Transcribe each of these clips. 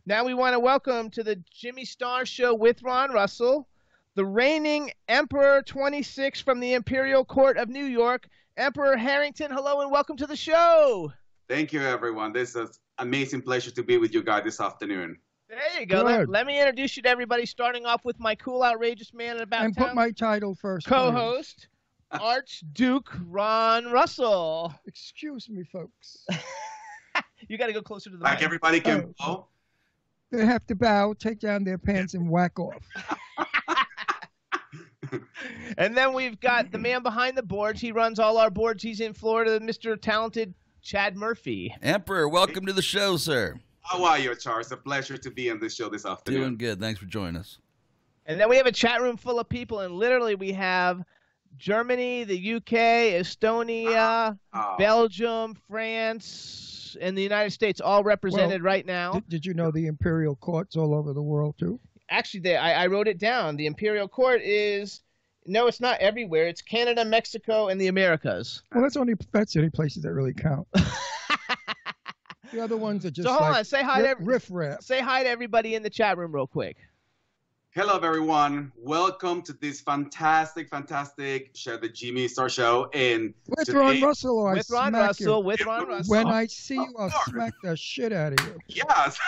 Now we want to welcome to the Jimmy Star Show with Ron Russell, the reigning Emperor 26 from the Imperial Court of New York, Emperor Harrington. Hello and welcome to the show. Thank you, everyone. This is an amazing pleasure to be with you guys this afternoon. There you go. Let me introduce you to everybody, starting off with my cool, outrageous man about and town. Put my title first. Co-host, Archduke Ron Russell. Excuse me, folks. You got to go closer to the mic. Like everybody can bow. They have to bow, take down their pants, and whack off. And then we've got the man behind the boards. He runs all our boards. He's in Florida, Mr. Talented Chad Murphy. Emperor, welcome to the show, sir. How are you, Charles? It's a pleasure to be on this show this afternoon. Doing good. Thanks for joining us. And then we have a chat room full of people, and literally we have Germany, the UK, Estonia, Belgium, France, and the United States all represented right now. Did you know the Imperial Court's all over the world, too? Actually, I wrote it down. The Imperial Court is... No, it's not everywhere. It's Canada, Mexico, and the Americas. Well, that's the only places that really count. The other ones are just so hold on. Say hi to riff-raff. Say hi to everybody in the chat room real quick. Hello, everyone. Welcome to this fantastic show, the Jimmy Star Show. And with Ron Russell, with Ron Russell. When I see you, I'll smack the shit out of you. Yes.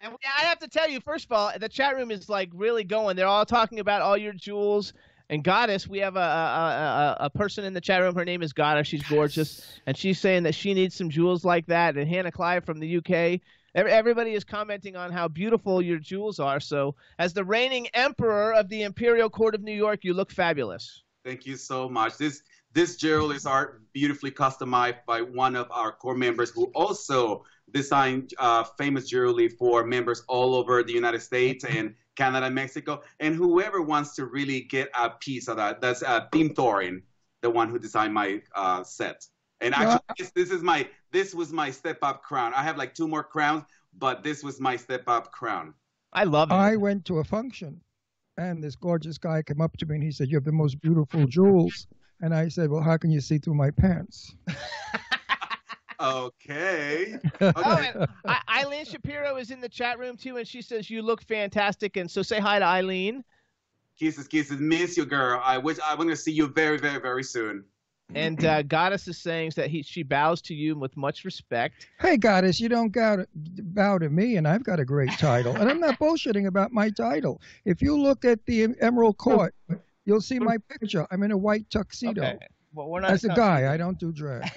And I have to tell you, first of all, the chat room is like really going. They're all talking about all your jewels. And Goddess, we have a person in the chat room. Her name is Goddess. She's gorgeous. And she's saying that she needs some jewels like that. And Hannah Clive from the UK. Everybody is commenting on how beautiful your jewels are. So as the reigning emperor of the Imperial Court of New York, you look fabulous. Thank you so much. This jewel is beautifully customized by one of our core members who also designed famous jewelry for members all over the United States and Canada and Mexico. And whoever wants to really get a piece of that, that's Tim Thorin, the one who designed my set. And actually, this was my step-up crown. I have like 2 more crowns, but this was my step-up crown. I love it. I went to a function, and this gorgeous guy came up to me, and he said, "You have the most beautiful jewels." And I said, "Well, how can you see through my pants?" Okay. And Eileen Shapiro is in the chat room, too, and she says, you look fantastic. And so say hi to Eileen. Kisses. Miss you, girl. I'm going to see you very, very, very soon. And Goddess is saying that she bows to you with much respect. Hey, Goddess, you don't bow to me, and I've got a great title. And I'm not bullshitting about my title. If you look at the Emerald Court, you'll see my picture. I'm in a white tuxedo. Okay. Well, we're not as a guy. I don't do drag.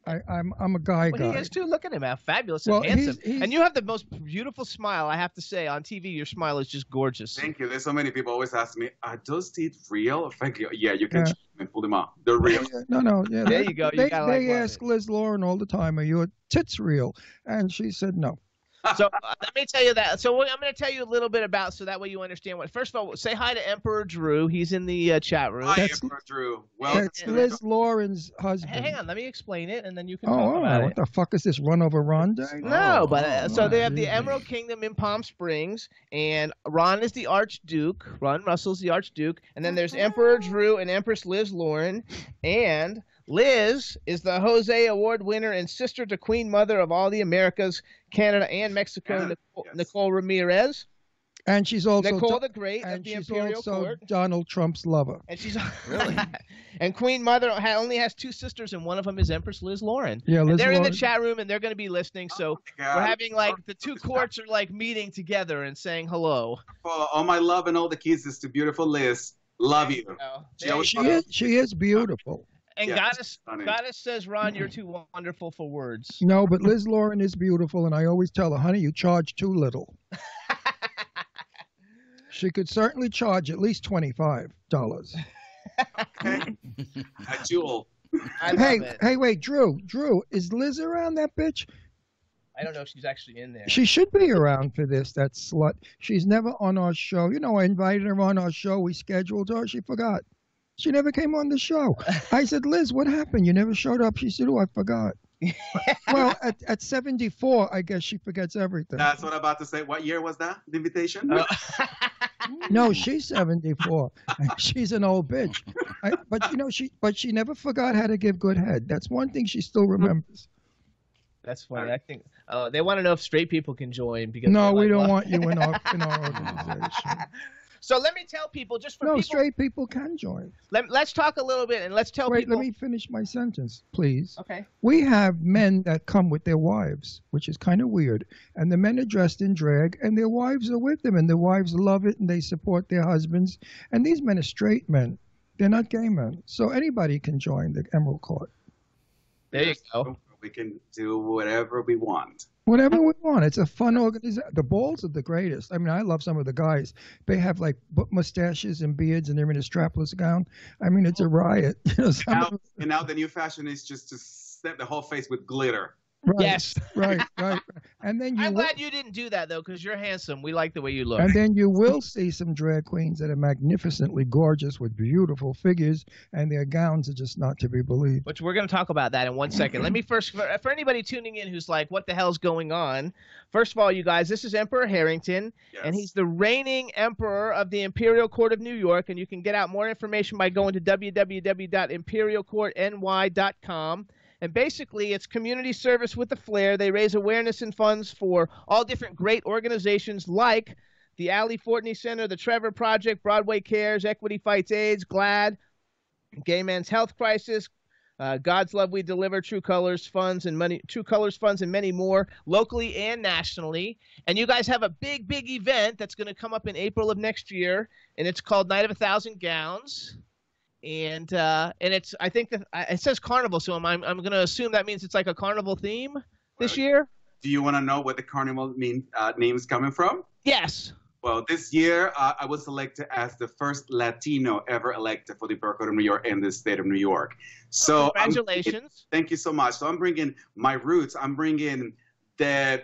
I'm a guy. He is too. Look at him, how fabulous and handsome. And you have the most beautiful smile, I have to say. On TV, your smile is just gorgeous. Thank you. There's so many people always ask me, are those teeth real? Thank you. Yeah, you can check them and pull them out. They're real. No. Yeah, there you go. They ask Liz Lauren all the time, are your tits real? And she said no. So let me tell you that. So I'm going to tell you a little bit about, so that way you understand what. First of all, say hi to Emperor Drew. He's in the chat room. Hi, Emperor Drew. Well, that's Liz Lauren's husband. Hang on, let me explain it, and then you can talk about it. What the fuck is this, Run Over Ron Day? No, so they have the Emerald Kingdom in Palm Springs, and Ron is the Archduke. Ron Russell's the Archduke, and then there's Emperor Drew and Empress Liz Lauren, and Liz is the Jose Award winner and sister to Queen Mother of all the Americas, Canada and Mexico, Nicole Ramirez. And she's also Nicole the Great of the Imperial Court. Donald Trump's lover. And she's really. And Queen Mother only has 2 sisters, and one of them is Empress Liz Lauren. Yeah, they're in the chat room, and they're going to be listening. So we're having like the 2 courts are like meeting together and saying hello. All my love and all the kisses to beautiful Liz. Love you. She is beautiful. And Goddess says, Ron, you're too wonderful for words. No, but Liz Lauren is beautiful, and I always tell her, honey, you charge too little. She could certainly charge at least $25. Okay. A jewel. Hey, wait, Drew, is Liz around, that bitch? I don't know if she's actually in there. She should be around for this, that slut. She's never on our show. You know, I invited her on our show. We scheduled her. She forgot. She never came on the show. I said, Liz, what happened? You never showed up. She said, oh, I forgot. Well, at 74, I guess she forgets everything. That's what I'm about to say. What year was that, the invitation? No, she's 74. She's an old bitch. But you know, she never forgot how to give good head. That's one thing she still remembers. That's funny. I think they want to know if straight people can join because No, we like, don't want you in our organization. So let me tell people, just for people, straight people can join. Let's talk a little bit and let's tell Wait, people. let me finish my sentence, please. Okay. We have men that come with their wives, which is kind of weird. And the men are dressed in drag, and their wives are with them, and their wives love it, and they support their husbands. And these men are straight men. They're not gay men. So anybody can join the Emerald Court. There you go. We can do whatever we want. Whatever we want. It's a fun organization. The balls are the greatest. I mean, I love some of the guys. They have like mustaches and beards, and they're in a strapless gown. I mean, it's a riot. And now the new fashion is just to set the whole face with glitter. Right, Yes. right. And then I'm glad you didn't do that though, because you're handsome. We like the way you look. And then you will see some drag queens that are magnificently gorgeous with beautiful figures, and their gowns are just not to be believed. Which we're going to talk about that in 1 second. Let me first, for anybody tuning in who's like, what the hell's going on? First of all, you guys, this is Emperor Harrington, and he's the reigning emperor of the Imperial Court of New York, and you can get out more information by going to www.imperialcourtny.com. And basically, it's community service with a flair. They raise awareness and funds for all different great organizations like the Allie Fortney Center, the Trevor Project, Broadway Cares, Equity Fights AIDS, GLAD, Gay Men's Health Crisis, God's Love We Deliver, True Colors Funds, and many more, locally and nationally. And you guys have a big, big event that's going to come up in April of next year, and it's called Night of 1,000 Gowns. And it's, I think that it says carnival, so I'm going to assume that means it's like a carnival theme this year. Do you want to know where the carnival name is coming from? Yes. Well, this year I was elected as the first Latino ever elected for the Imperial Court of New York in the state of New York. So congratulations! Thank you so much. So I'm bringing my roots. I'm bringing the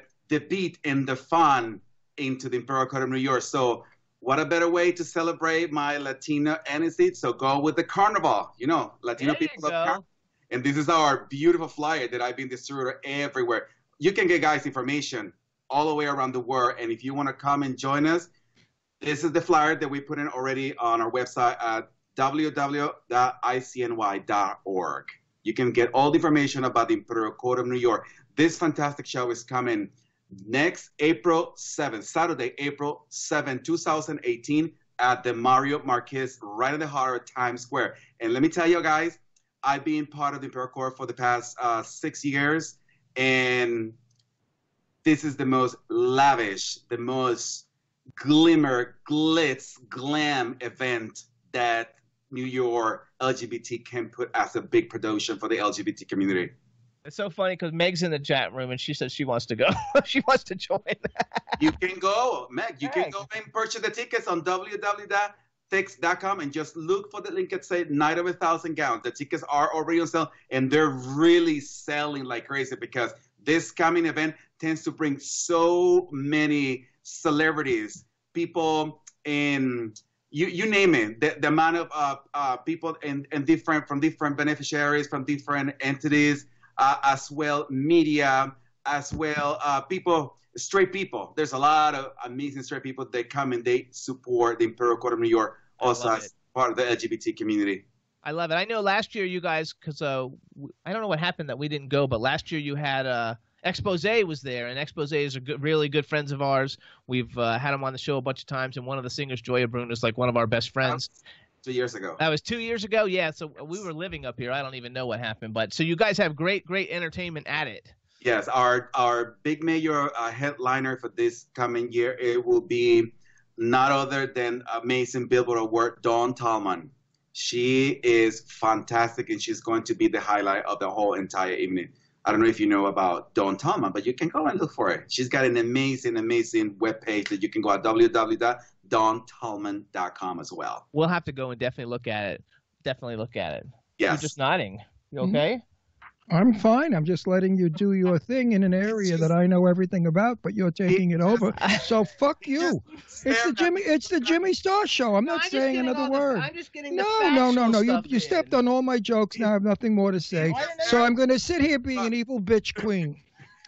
beat and the fun into the Imperial Court of New York. So what a better way to celebrate my Latino ancestry? So go with the carnival. You know, Latino people love carnival. And this is our beautiful flyer that I've been distributing everywhere. You can get guys information all the way around the world. And if you want to come and join us, this is the flyer that we put in already on our website at www.icny.org. You can get all the information about the Imperial Court of New York. This fantastic show is coming next April 7th, Saturday, April 7, 2018, at the Mario Marquez, right in the heart of Times Square. And let me tell you guys, I've been part of the Imperial Court for the past 6 years, and this is the most lavish, the most glimmer, glitz, glam event that New York LGBT can put as a big production for the LGBT community. It's so funny because Meg's in the chat room and she says she wants to go. She wants to join. You can go, Meg. You can go and purchase the tickets on www.tix.com and just look for the link that says Night of 1,000 Gowns. The tickets are already on sale, and they're really selling like crazy because this coming event tends to bring so many celebrities, people in you name it. The amount of people and from different beneficiaries, from different entities. As well, media, as well, people, straight people. There's a lot of amazing straight people that come and they support the Imperial Court of New York, also as part of the LGBT community. I love it. I know last year you guys, because I don't know what happened that we didn't go, but last year you had Expose was there, and Expose is really good friends of ours. We've had them on the show a bunch of times, and one of the singers, Joya Bruno, is like one of our best friends. 2 years ago. That was 2 years ago? Yeah, so we were living up here. I don't even know what happened. But so you guys have great entertainment at it. Yes, our big major headliner for this coming year, it will be not other than amazing Billboard Award, Dawn Tallman. She is fantastic, and she's going to be the highlight of the whole entire evening. I don't know if you know about Dawn Tallman, but you can go and look for it. She's got an amazing webpage that you can go at www.dawntallman.com as well. We'll have to go and definitely look at it. Yes. You're just nodding. You okay? I'm fine. I'm just letting you do your thing in an area that I know everything about, but you're taking it over. So fuck you. It's the Jimmy Star Show. I'm not saying another word. I'm just getting No. You stepped on all my jokes. Now I have nothing more to say. So I'm going to sit here being an evil bitch queen.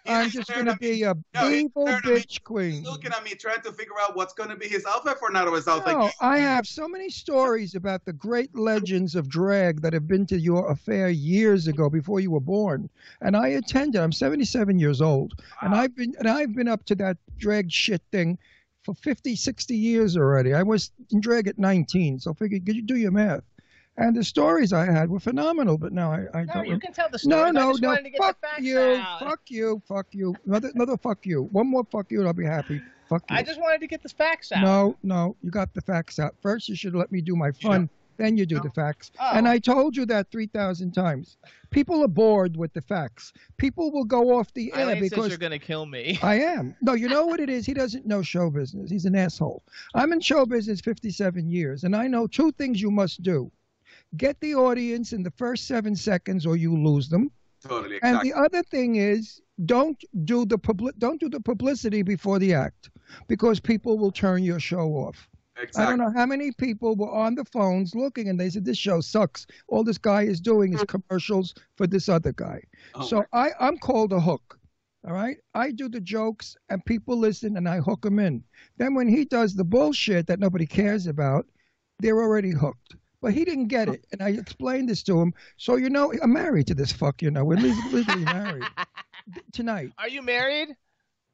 I'm just going to be a evil bitch queen. He's looking at me trying to figure out what's going to be his outfit for Night of the South. No, I have so many stories about the great legends of drag that have been to your affair years ago before you were born. And I attended. I'm 77 years old. Wow. And I've been up to that drag shit thing for 50, 60 years already. I was in drag at 19, so figure you do your math. And the stories I had were phenomenal, but now I don't. You can tell the stories. No. Fuck you. Another fuck you. One more fuck you, and I'll be happy. Fuck you. I just wanted to get the facts out. No. You got the facts out. First, you should let me do my fun. Then you do the facts. Oh. And I told you that 3,000 times. People are bored with the facts. People will go off the air because you're gonna kill me. I am. No, you know what it is? He doesn't know show business. He's an asshole. I'm in show business 57 years, and I know two things you must do. Get the audience in the first 7 seconds, or you lose them. Totally. Exactly. And the other thing is, don't do the publicity before the act, because people will turn your show off. Exactly. I don't know how many people were on the phones looking, and they said, "This show sucks. All this guy is doing is commercials for this other guy." So I'm called a hook. All right, I do the jokes, and people listen, and I hook them in. Then when he does the bullshit that nobody cares about, they're already hooked. But he didn't get it, and I explained this to him. So, I'm married to this fuck, We're legally married tonight. Are you married?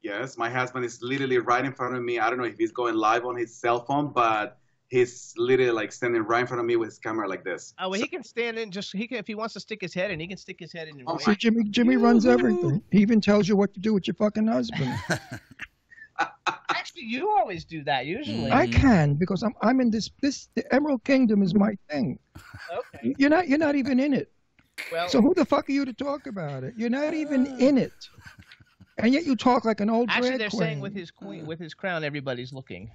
Yes, my husband is literally right in front of me. I don't know if he's going live on his cell phone, but he's literally like standing right in front of me with his camera like this. Oh, well, he can stand in. If he wants to stick his head in, he can stick his head in. See, Jimmy runs everything. He even tells you what to do with your fucking husband. Actually, you always do that usually. I can, because I'm in this. The Emerald Kingdom is my thing. Okay. You're not even in it. Well, so who the fuck are you to talk about it? You're not even in it, and yet you talk like an old drag actually, they're queen. saying with his crown, everybody's looking.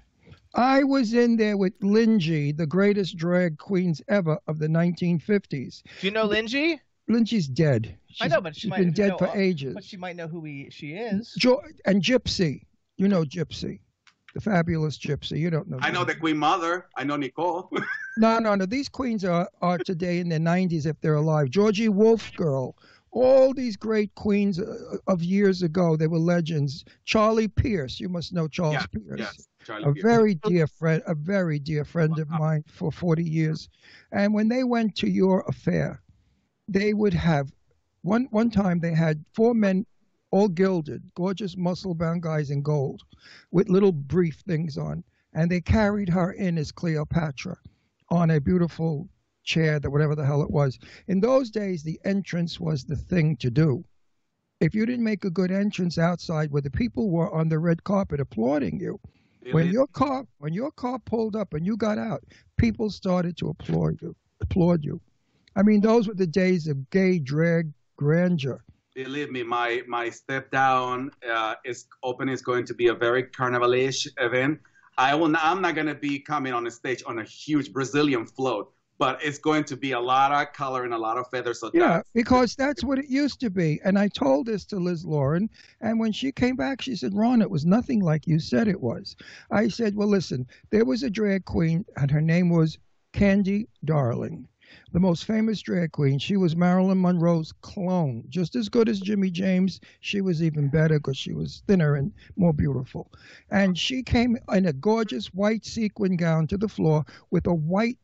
I was in there with Linji, the greatest drag queens ever of the 1950s. Do you know Linji? Linji's dead. I know, but she's been dead for ages. But she might know who she is. And Gypsy. You know Gypsy, the fabulous Gypsy. You don't know. I know the Queen Mother. I know Nicole. No. These queens are today in their 90s if they're alive. Georgie Wolf Girl. All these great queens of years ago, they were legends. Charlie Pierce. You must know Charles Pierce. Yes, Charlie a Pierce. very dear friend of mine for 40 years. And when they went to your affair, they would have one time they had 4 men, all gilded, gorgeous muscle-bound guys in gold, with little brief things on. And they carried her in as Cleopatra on a beautiful chair, that whatever the hell it was. In those days, the entrance was the thing to do. If you didn't make a good entrance outside where the people were on the red carpet applauding you, when your car pulled up and you got out, people started to applaud you. I mean, those were the days of gay drag grandeur. Believe me, my step down is going to be a very carnival-ish event. I'm not going to be coming on the stage on a huge Brazilian float, but it's going to be a lot of color and a lot of feathers. So because that's what it used to be. And I told this to Liz Lauren, and when she came back, she said, "Ron, it was nothing like you said it was." I said, "Well, listen, there was a drag queen, and her name was Candy Darling. The most famous drag queen. She was Marilyn Monroe's clone, just as good as Jimmy James. She was even better because she was thinner and more beautiful. And she came in a gorgeous white sequin gown to the floor with a white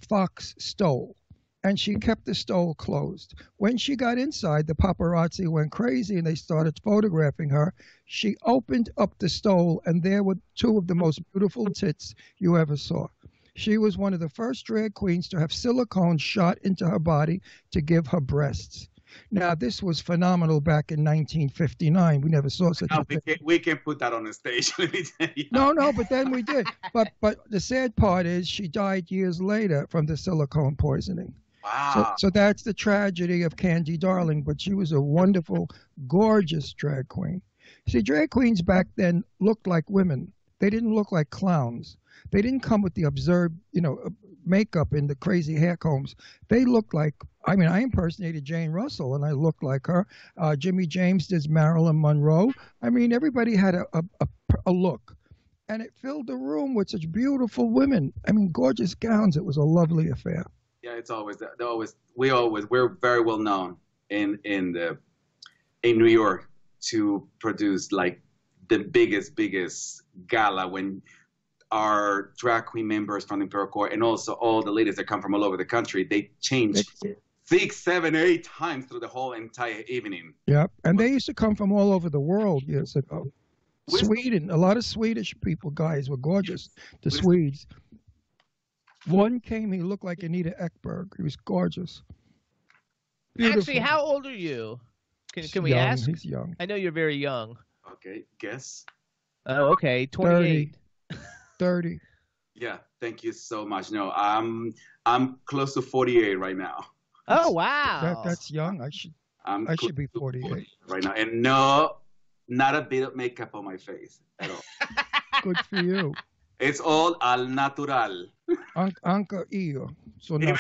fox stole. And she kept the stole closed. When she got inside, the paparazzi went crazy and they started photographing her. She opened up the stole, and there were 2 of the most beautiful tits you ever saw. She was one of the first drag queens to have silicone shot into her body to give her breasts. Now, this was phenomenal back in 1959. We never saw such a thing. We can put that on the stage. Let me tell you. No, but then we did. But the sad part is she died years later from the silicone poisoning. Wow. So that's the tragedy of Candy Darling. But she was a wonderful, gorgeous drag queen. See, drag queens back then looked like women. They didn't look like clowns. They didn't come with the absurd, makeup and the crazy hair combs. They looked like, I impersonated Jane Russell, and I looked like her. Jimmy James did Marilyn Monroe. I mean, everybody had a look. And it filled the room with such beautiful women. I mean, gorgeous gowns. It was a lovely affair. Yeah, it's always we're very well known in New York to produce like the biggest gala when our drag queen members from the Imperial Court and also all the ladies that come from all over the country, they change 6, 7, 8 times through the whole entire evening. Yep, and they used to come from all over the world years ago. Sweden, a lot of Swedish people, guys, were gorgeous. The Swedes. One came, he looked like Anita Ekberg. He was gorgeous. Beautiful. Actually, how old are you? Can we young. ask? He's young. I know you're very young. Okay, guess. Oh, okay, 28. 30. Yeah, thank you so much. No, I'm close to 48 right now. Oh, wow. That's young. I should be 48 right now, and no, not a bit of makeup on my face at all. Good for you. It's all al natural. Anca io. So even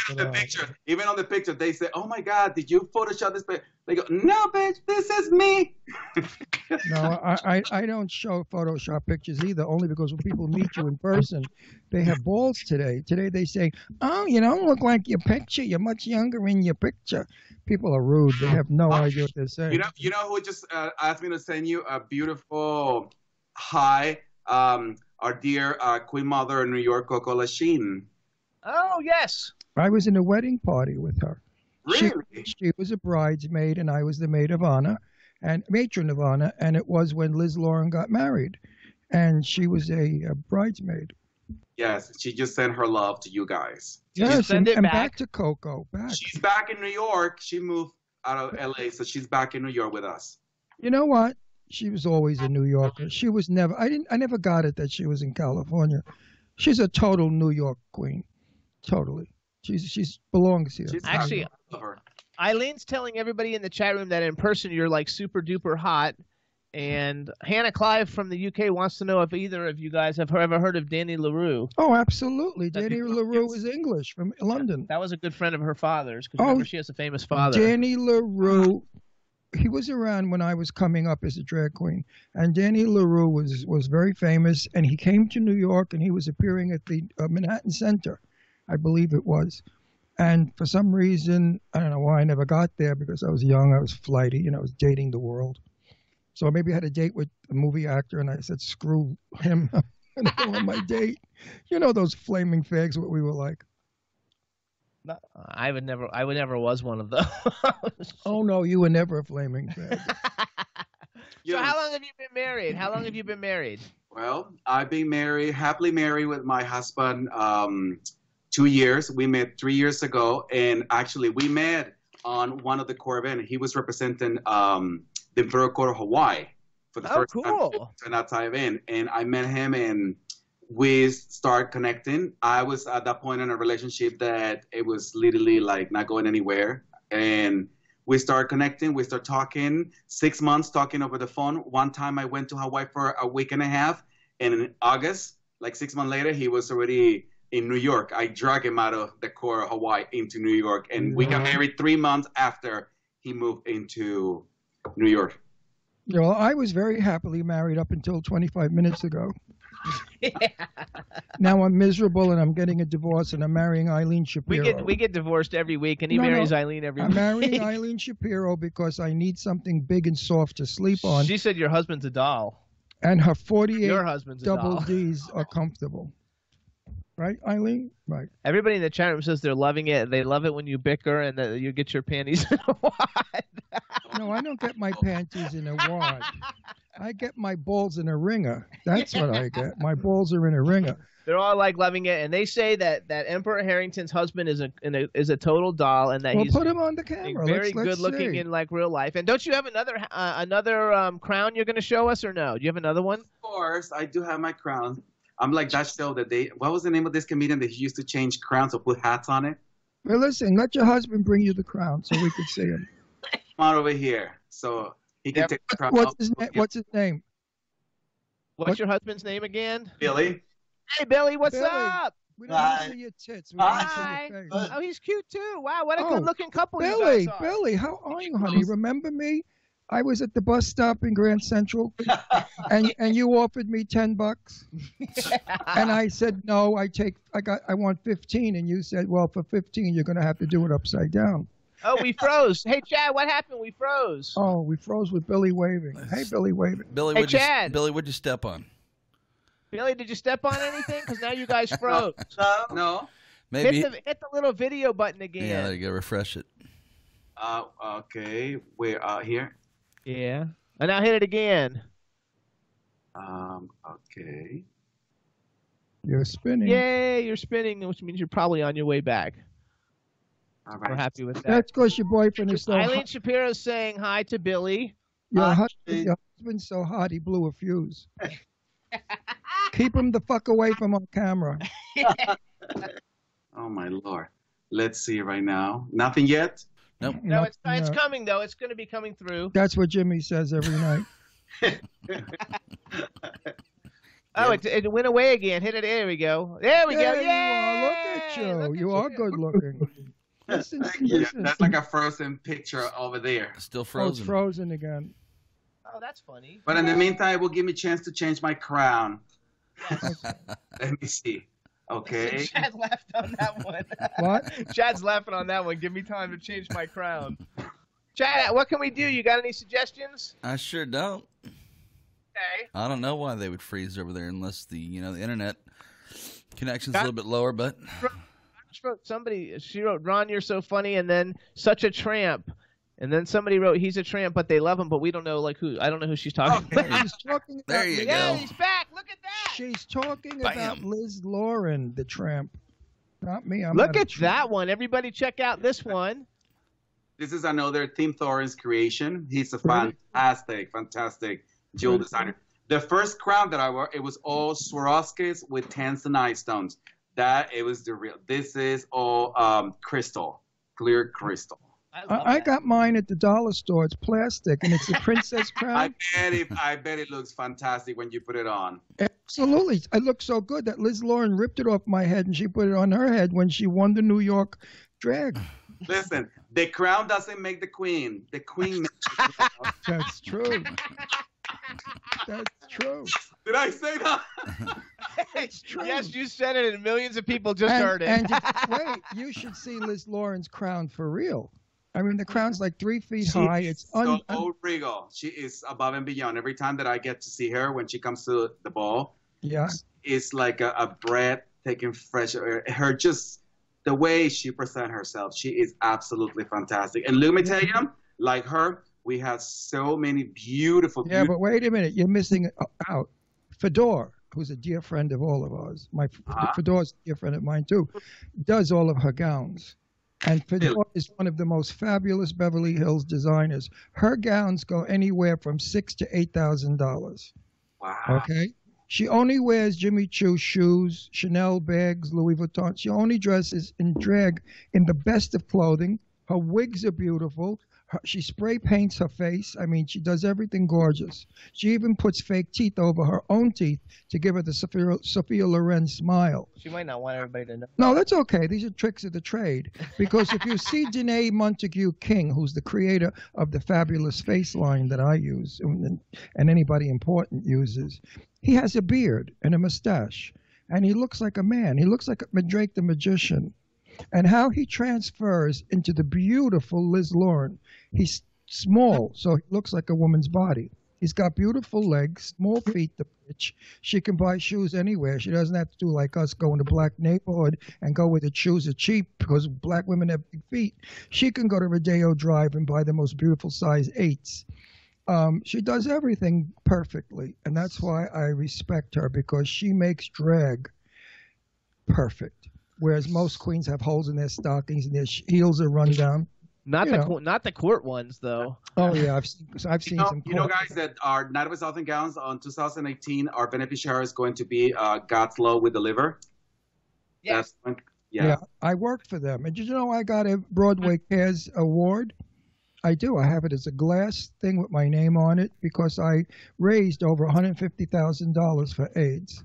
on the picture, they say, "Oh my God, did you Photoshop this?" They go, "No, bitch, this is me." No, I don't show Photoshop pictures either, only because when people meet you in person, they have balls today. Today they say, "Oh, you don't look like your picture. You're much younger in your picture." People are rude. They have no idea what they're saying. You know who just asked me to send you a beautiful hi. Our dear Queen Mother in New York, Coco Lachine. Oh, yes. I was in a wedding party with her. Really? She was a bridesmaid, and I was the maid of honor, and matron of honor, and it was when Liz Lauren got married, and she was a bridesmaid. Yes, she just sent her love to you guys. Yes, and back to Coco. Back. She's back in New York. She moved out of L.A., so she's back in New York with us. You know what? She was always a New Yorker. She was never. I never got it that she was in California. She's a total New York queen. Totally. She's belongs here. Actually, Eileen's telling everybody in the chat room that in person you're like super duper hot. And Hannah Clive from the UK wants to know if either of you guys have ever heard of Danny LaRue. Oh, absolutely. Danny LaRue is English from London. That was a good friend of her father's because remember she has a famous father. Danny LaRue. He was around when I was coming up as a drag queen, and Danny LaRue was very famous, and he came to New York, and he was appearing at the Manhattan Center, I believe it was, and for some reason, I don't know why I never got there, because I was young, I was flighty, I was dating the world, so maybe I had a date with a movie actor, and I said, screw him, and go on my date. You know those flaming fags, what we were like. I would never was one of those. Oh no, you were never a flaming fag. So how long have you been married? Well, I've been happily married with my husband 2 years. We met 3 years ago, and actually we met on one of the core events. He was representing the Imperial Court of Hawaii for the first time in that event, and I met him and we start connecting. I was at that point in a relationship that it was literally like not going anywhere. And we start connecting, we start talking, 6 months talking over the phone. One time I went to Hawaii for a week and a half. And in August, like 6 months later, he was already in New York. I dragged him out of the core of Hawaii into New York. And we got married 3 months after he moved into New York. Well, I was very happily married up until 25 minutes ago. Yeah. Now I'm miserable and I'm getting a divorce and I'm marrying Eileen Shapiro. We get divorced every week and he marries Eileen every week. I'm marrying Eileen Shapiro because I need something big and soft to sleep on. She said your husband's a doll. And her 48 your husband's double D's are comfortable. Right, Eileen? Right. Everybody in the chat room says they're loving it. They love it when you bicker and that you get your panties in a wad. No, I don't get my panties in a wad. I get my balls in a ringer. That's what I get. My balls are in a ringer. They're all like loving it, and they say that Emperor Harrington's husband is a total doll, and that he's put him on the camera. Very good looking in like real life. And don't you have another crown you're going to show us, or no? Do you have another one? Of course, I do have my crown. I'm like that show that what was the name of this comedian that he used to change crowns or put hats on it? Well, listen, let your husband bring you the crown so we could see him. Come on over here, so he can take the crown. What's his name? What's your husband's name again? Billy. Hey, Billy, what's up? We don't see your tits. We don't see your face. Oh, he's cute too. Wow, what a good-looking couple you guys guys are. Billy, how are you, honey? Remember me? I was at the bus stop in Grand Central, and you offered me $10, and I said no. I want 15, and you said, well, for 15 you're going to have to do it upside down. Oh, we froze. Hey, Chad, what happened? We froze. Oh, we froze with Billy waving. Hey, Billy waving. Billy, Hey, Chad. Billy, what'd you step on? Billy, did you step on anything? Because now you guys froze. No. Maybe. Hit the little video button again. Yeah, there you go. Refresh it. Okay. We're here. Yeah. And now hit it again. Okay. You're spinning. Yay, you're spinning, which means you're probably on your way back. All right. We're happy with that. That's because your boyfriend is so Eileen hot. Shapiro's saying hi to Billy. Your husband's so hot he blew a fuse. Keep him the fuck away from our camera. Oh my Lord. Let's see right now. Nothing yet. Nope. No, it's coming though. It's going to be coming through. That's what Jimmy says every night. Oh, it went away again. Hit it. There we go. There we go. There Yay! you are. Look at you. You are good looking. Listen, Yeah, listen. that's like a frozen picture over there. Still Oh, it's frozen. frozen again. Oh, that's funny. But in the meantime, it will give me a chance to change my crown. Let me see. Okay. Chad left on that one. What? Chad's laughing on that one. Give me time to change my crown. Chad, what can we do? You got any suggestions? I sure don't. Okay. I don't know why they would freeze over there unless the internet connection's a little bit lower, but She wrote, Ron, you're so funny, and then such a tramp. And then somebody wrote, he's a tramp, but they love him, but we don't know who. I don't know who she's talking about. She's talking about, There you Yeah, go. he's back. Look at that. she's talking Bam. about Liz Lauren, the tramp. Not me. I'm Look not a at tramp. that one. Everybody check out this one. This is another Tim Thorin's creation. He's a Really? fantastic jewel designer. The first crown that I wore, it was all Swarovskis with tanzanite stones. It was the real. This is all crystal, clear crystal. I got mine at the dollar store. It's plastic, and it's the princess crown. I bet it looks fantastic when you put it on. Absolutely. It looks so good that Liz Lauren ripped it off my head, and she put it on her head when she won the New York drag. Listen, the crown doesn't make the queen. The queen makes the crown. That's true. That's true. Did I say that? It's true. Yes, you said it, and millions of people just heard it. And wait, you should see Liz Lauren's crown for real. I mean, the crown's like 3 feet high. It's so regal. She is above and beyond. Every time that I get to see her when she comes to the ball, yeah. it's like a breath taking fresh air. Her just the way she presents herself, she is absolutely fantastic. And let me tell you, like her, we have so many beautiful. Yeah, but wait a minute, you're missing out. Fedor, who's a dear friend of all of ours, Fedor's a dear friend of mine too, does all of her gowns. And Fedor is one of the most fabulous Beverly Hills designers. Her gowns go anywhere from $6,000 to $8,000. Wow. Okay? She only wears Jimmy Choo shoes, Chanel bags, Louis Vuitton. She only dresses in drag in the best of clothing. Her wigs are beautiful. She spray paints her face. I mean, she does everything gorgeous. She even puts fake teeth over her own teeth to give her the Sophia Loren smile. She might not want everybody to know. No, that's okay. These are tricks of the trade. Because if you see Danae Montague King, who's the creator of the fabulous face line that I use and anybody important uses, he has a beard and a mustache. And he looks like a man. He looks like Drake the Magician. And how he transfers into the beautiful Liz Lauren. He's small, so he looks like a woman's body. He's got beautiful legs, small feet to pitch. She can buy shoes anywhere. She doesn't have to do like us, go in a black neighborhood and go where the shoes are cheap because black women have big feet. She can go to Rodeo Drive and buy the most beautiful size 8s. She does everything perfectly, and that's why I respect her, because she makes drag perfect. Whereas most queens have holes in their stockings and their heels are run down. Not the court ones though. Oh yeah, I've seen some. You know, guys, that our Night of a Thousand Gowns on 2018, our beneficiary is going to be God's Love with the Liver. Yes. Yeah, I worked for them, and did you know I got a Broadway Cares award? I do. I have it as a glass thing with my name on it because I raised over $150,000 for AIDS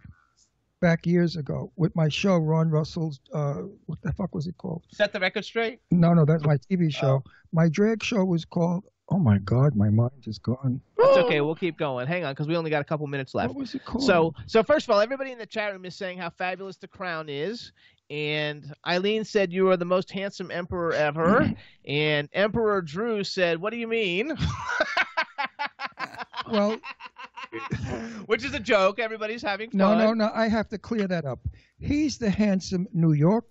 back years ago with my show, Ron Russell's, what the fuck was it called? Set the record straight? No, that's my TV show. My drag show was called, oh my God, my mind is gone. That's okay. We'll keep going. Hang on, because we only got a couple minutes left. What was it called? So first of all, everybody in the chat room is saying how fabulous the crown is. And Eileen said you are the most handsome emperor ever. And Emperor Drew said, "What do you mean?" Well, which is a joke. Everybody's having fun. No. I have to clear that up. He's the handsome New York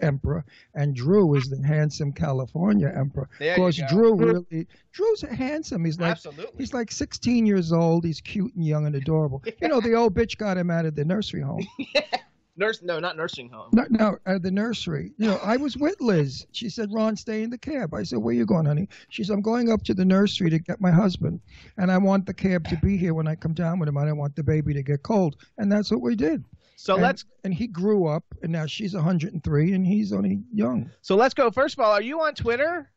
emperor, and Drew is the handsome California emperor. There Because you go. Drew's handsome. He's like Absolutely. he's like 16 years old. He's cute and young and adorable. You know, the old bitch got him out of the nursery home. No, not nursing home. No, the nursery. You know, I was with Liz. She said, "Ron, stay in the cab." I said, "Where you going, honey?" She said, "I'm going up to the nursery to get my husband, and I want the cab to be here when I come down with him. I don't want the baby to get cold." And that's what we did. So and he grew up, and now she's 103, and he's only young. So let's go. First of all, are you on Twitter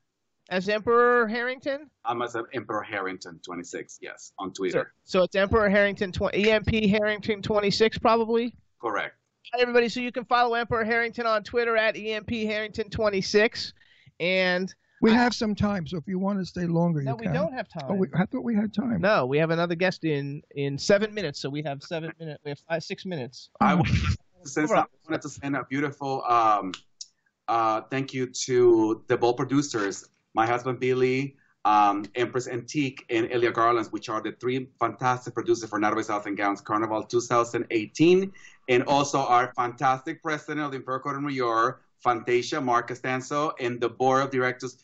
as Emperor Harrington? I'm as Emperor Harrington 26. Yes, on Twitter. So it's Emperor Harrington EMP Harrington 26 probably. Correct. Hi, everybody. So you can follow Emperor Harrington on Twitter at EMP Harrington 26, and we have some time. So if you want to stay longer, you can. No, we don't have time. Oh, I thought we had time. No, we have another guest in 7 minutes. So we have 7 minutes. We have 6 minutes. I wanted to send a beautiful thank you to the ball producers, my husband Billy, Empress Antique, and Elia Garlands, which are the 3 fantastic producers for Not South and Gowns Carnival 2018, and also our fantastic president of the Imperial Court of New York, Fantasia Mark Costanzo, and the board of directors.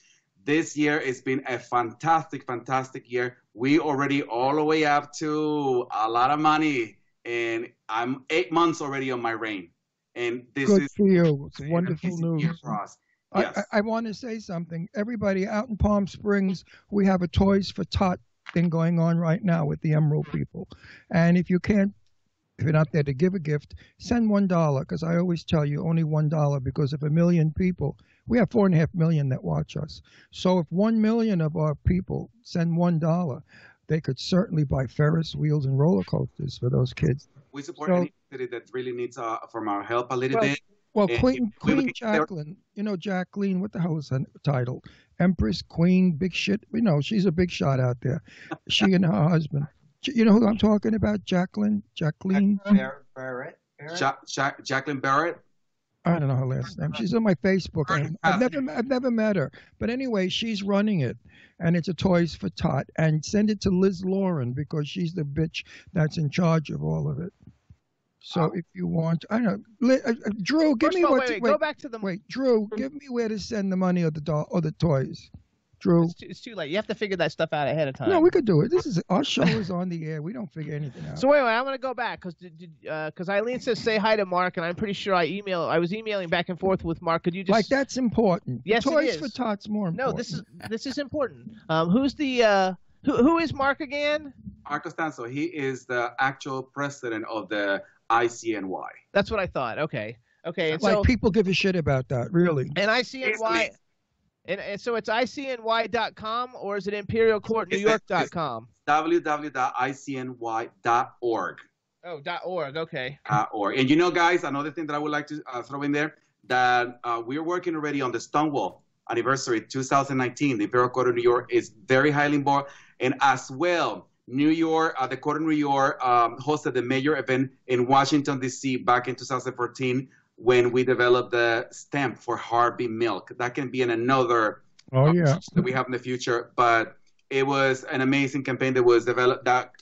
This year has been a fantastic, fantastic year. We already all the way up to a lot of money, and I'm 8 months already on my reign. And this Good is for you. It's wonderful news. For us. Yes. I want to say something. Everybody out in Palm Springs, we have a Toys for Tot thing going on right now with the Emerald people. And if you're not there to give a gift, send $1, because I always tell you only $1, because if 1 million people, we have 4.5 million that watch us. So if 1 million of our people send $1, they could certainly buy Ferris wheels and roller coasters for those kids. We support any city that really needs from our help a little bit. Well, Queen Jacqueline, you know Jacqueline, what the hell is her title? Empress, Queen, big shit. You know, she's a big shot out there. She and her husband. You know who I'm talking about? Jacqueline? Barrett? Jacqueline Barrett? I don't know her last name. She's on my Facebook. I've never met her. But anyway, she's running it. And it's a Toys for Tot. And send it to Liz Lauren, because she's the bitch that's in charge of all of it. So if you want, I don't know, Drew, give me go back to the. Wait, Drew, give me where to send the money or the toys. Drew, it's too late. You have to figure that stuff out ahead of time. No, we could do it. Our show is on the air. We don't figure anything out. So wait, I'm gonna go back because Eileen says say hi to Mark, and I'm pretty sure I was emailing back and forth with Mark. Could you just like that's important? Yes, Toys it is. for Tots more important. No, this is important. Who's the who is Mark again? Mark Costanzo. He is the actual president of the ICNY. That's what I thought. Okay. And like people give a shit about that, really. And ICNY, and so it's ICNY.com, or is it ImperialCourtNewYork.com? www.icny.org. Oh, .org. Okay. .org. And you know, guys, another thing that I would like to throw in there, that we're working already on the Stonewall anniversary 2019. The Imperial Court of New York is very highly involved, and as well, New York, the Court of New York hosted the major event in Washington, D.C. back in 2014 when we developed the stamp for Harvey Milk. That can be in another that we have in the future. But it was an amazing campaign that was developed. That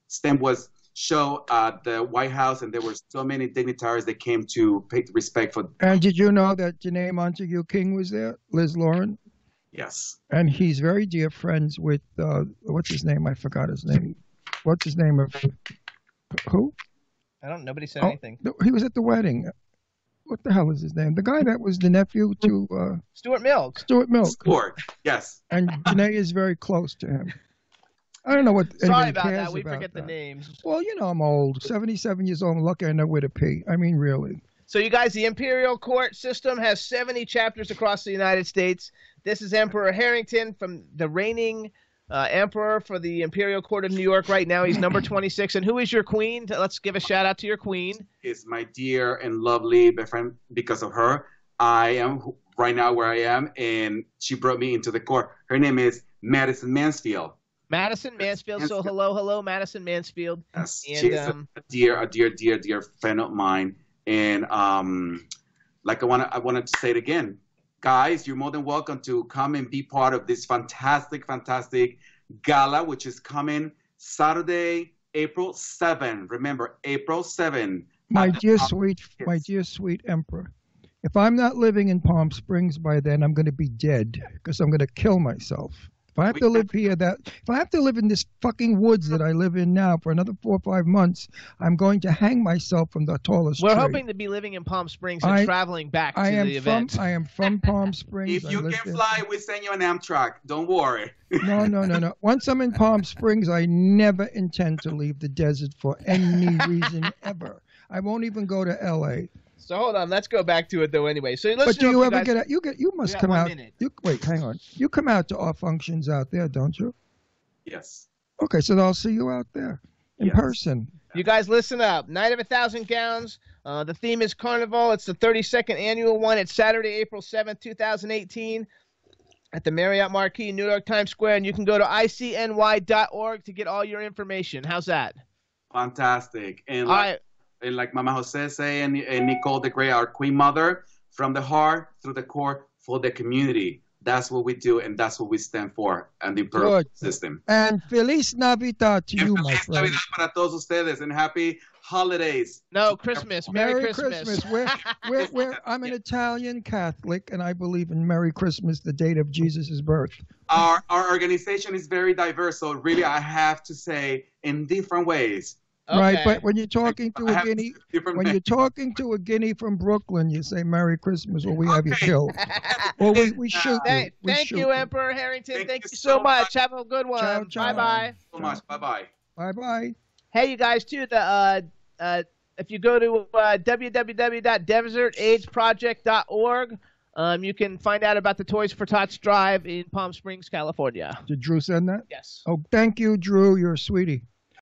stamp was shown at the White House, and there were so many dignitaries that came to pay respect for. And did you know that Janae Montague King was there? Liz Lauren? Yes. And he's very dear friends with, what's his name? I forgot his name. What's his name? Who? I don't know. Nobody said anything. He was at the wedding. What the hell is his name? The guy that was the nephew to... Stuart Milk. Stuart Milk. Stuart, yes. And Janae is very close to him. I don't know what Sorry about cares that. We forget that. the names. Well, you know I'm old. 77 years old. I'm lucky I know where to pee. I mean, really. So you guys, the Imperial Court system has 70 chapters across the United States. This is Emperor Harrington, from the reigning emperor for the Imperial Court of New York. Right now, he's number 26. And who is your queen? Let's give a shout out to your queen. Is my dear and lovely best friend. Because of her, I am right now where I am, and she brought me into the court. Her name is Madison Mansfield. Madison Mansfield. So hello, Madison Mansfield. Yes, and, she's a dear friend of mine. And like I wanted to say it again. Guys, you're more than welcome to come and be part of this fantastic, fantastic gala, which is coming Saturday, April 7. Remember, April 7. My dear sweet emperor, if I'm not living in Palm Springs by then, I'm going to be dead because I'm going to kill myself. If I have to live here, if I have to live in this fucking woods that I live in now for another 4 or 5 months, I'm going to hang myself from the tallest tree. We're hoping to be living in Palm Springs and traveling back to the event. I am from Palm Springs. If you can fly, we send you an Amtrak. Don't worry. No. Once I'm in Palm Springs, I never intend to leave the desert for any reason ever. I won't even go to L.A. So hold on, let's go back to it though. Anyway, so let's. But do you ever get out? You must come out. Minute. Wait, hang on. You come out to our functions out there, don't you? Yes. Okay, so I'll see you out there in person. You guys listen up. Night of 1,000 Gowns. The theme is Carnival. It's the 32nd annual one. It's Saturday, April 7th, 2018 at the Marriott Marquis, New York Times Square. And you can go to icny.org to get all your information. How's that? Fantastic. And all right. And like Mama Jose say and Nicole the Great, our Queen Mother, from the heart through the core for the community. That's what we do, and that's what we stand for, and the Imperial system. And Feliz Navidad to you, my friend. Feliz Navidad para todos ustedes, and happy holidays. No, Christmas. Merry Christmas. I'm an Italian Catholic, and I believe in Merry Christmas, the date of Jesus' birth. Our organization is very diverse, so really I have to say in different ways. Okay. Right, but when you're talking to a Guinea, from Brooklyn, you say Merry Christmas, or we have you killed, or we shoot you. Thank you, Emperor Harrington. Thank you so much. Have a good one. Ciao. Bye-bye. So much. Bye-bye. Bye-bye. Hey, you guys, too. If you go to www.desertageproject.org, you can find out about the Toys for Tots Drive in Palm Springs, California. Did Drew send that? Yes. Oh, thank you, Drew. You're a sweetie.